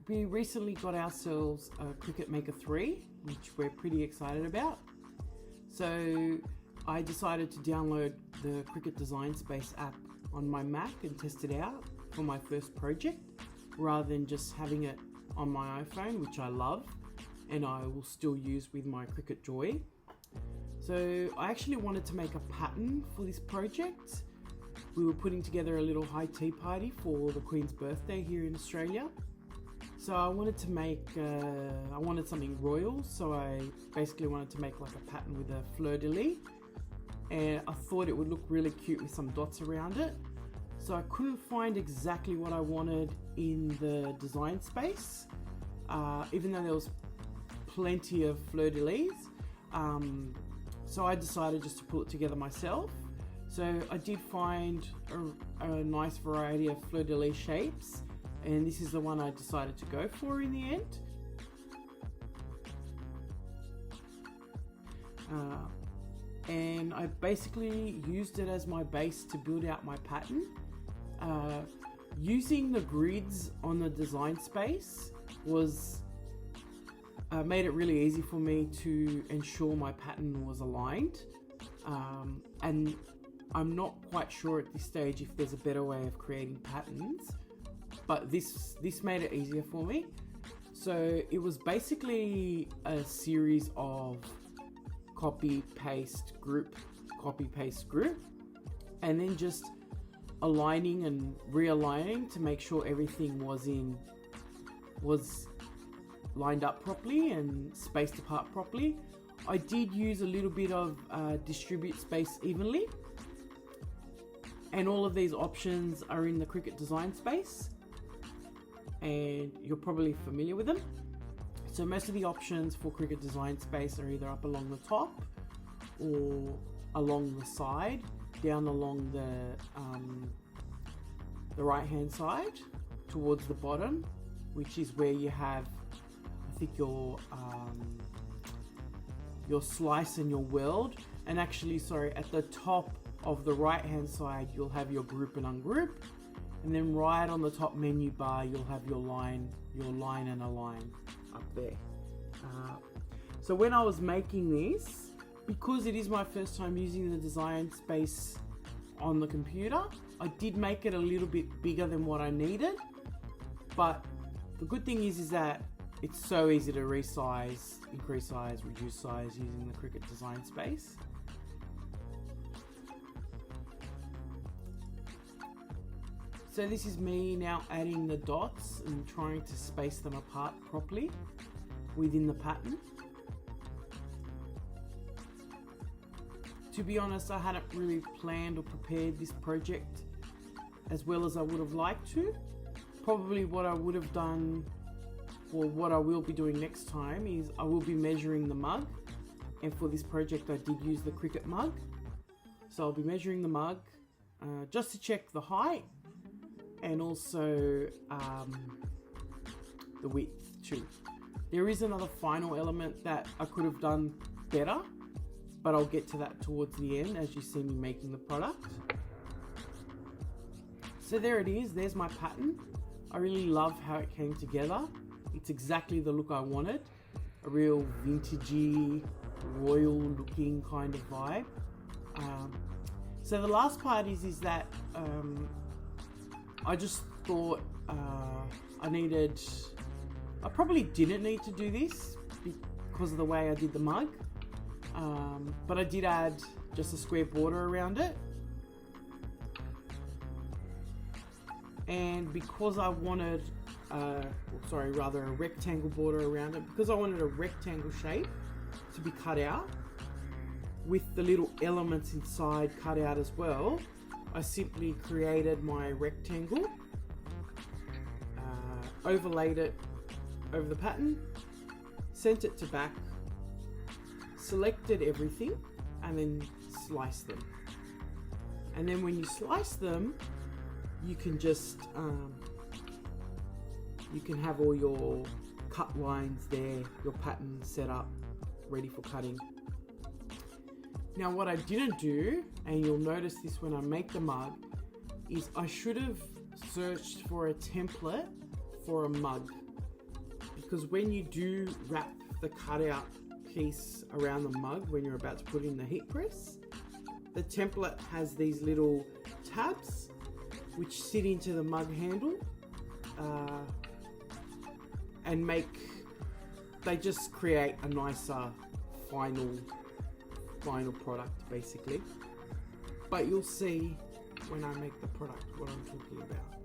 we recently got ourselves a Cricut Maker 3, which we're pretty excited about. So I decided to download the Cricut Design Space app on my Mac and test it out for my first project, rather than just having it on my iPhone, which I love and I will still use with my Cricut Joy. So I actually wanted to make a pattern for this project. We were putting together a little high tea party for the Queen's birthday here in Australia. So I wanted to make, I wanted something royal, so I basically wanted to make like a pattern with a fleur-de-lis, and I thought it would look really cute with some dots around it. So I couldn't find exactly what I wanted in the design space, even though there was plenty of fleur-de-lis. So I decided just to pull it together myself. So I did find a nice variety of fleur-de-lis shapes, and this is the one I decided to go for in the end. And I basically used it as my base to build out my pattern. Using the grids on the design space was made it really easy for me to ensure my pattern was aligned, and I'm not quite sure at this stage if there's a better way of creating patterns, but this made it easier for me. So it was basically a series of copy paste group, and then just aligning and realigning to make sure everything was lined up properly and spaced apart properly. I did use a little bit of distribute space evenly, and all of these options are in the Cricut Design Space, and you're probably familiar with them. So most of the options for Cricut Design Space are either up along the top or along the side, down along the right hand side towards the bottom, which is where you have, I think, your slice and your weld. And actually, sorry, at the top of the right hand side you'll have your group and ungroup, and then right on the top menu bar you'll have your line and align up there. So when I was making this, because it is my first time using the design space on the computer, I did make it a little bit bigger than what I needed, but the good thing is that it's so easy to resize, increase size, reduce size using the Cricut Design Space. So this is me now adding the dots and trying to space them apart properly within the pattern. To be honest, I hadn't really planned or prepared this project as well as I would have liked to. Probably what I would have done, or what I will be doing next time, is I will be measuring the mug, and for this project I did use the Cricut mug. So I'll be measuring the mug just to check the height, and also the width too. There is another final element that I could have done better, but I'll get to that towards the end as you see me making the product. So there it is, there's my pattern. I really love how it came together. It's exactly the look I wanted, a real vintagey, royal looking kind of vibe. So the last part is that I just thought I probably didn't need to do this because of the way I did the mug, but I did add just a square border around it, and because I wanted a rectangle border around it, because I wanted a rectangle shape to be cut out with the little elements inside cut out as well, I simply created my rectangle, overlaid it over the pattern, sent it to back, selected everything, and then sliced them. And then when you slice them, you can just you can have all your cut lines there, your pattern set up, ready for cutting. Now what I didn't do, and you'll notice this when I make the mug, is I should have searched for a template for a mug. because when you do wrap the cutout piece around the mug when you're about to put in the heat press, the template has these little tabs which sit into the mug handle and they just create a nicer final product basically. But you'll see when I make the product what I'm talking about.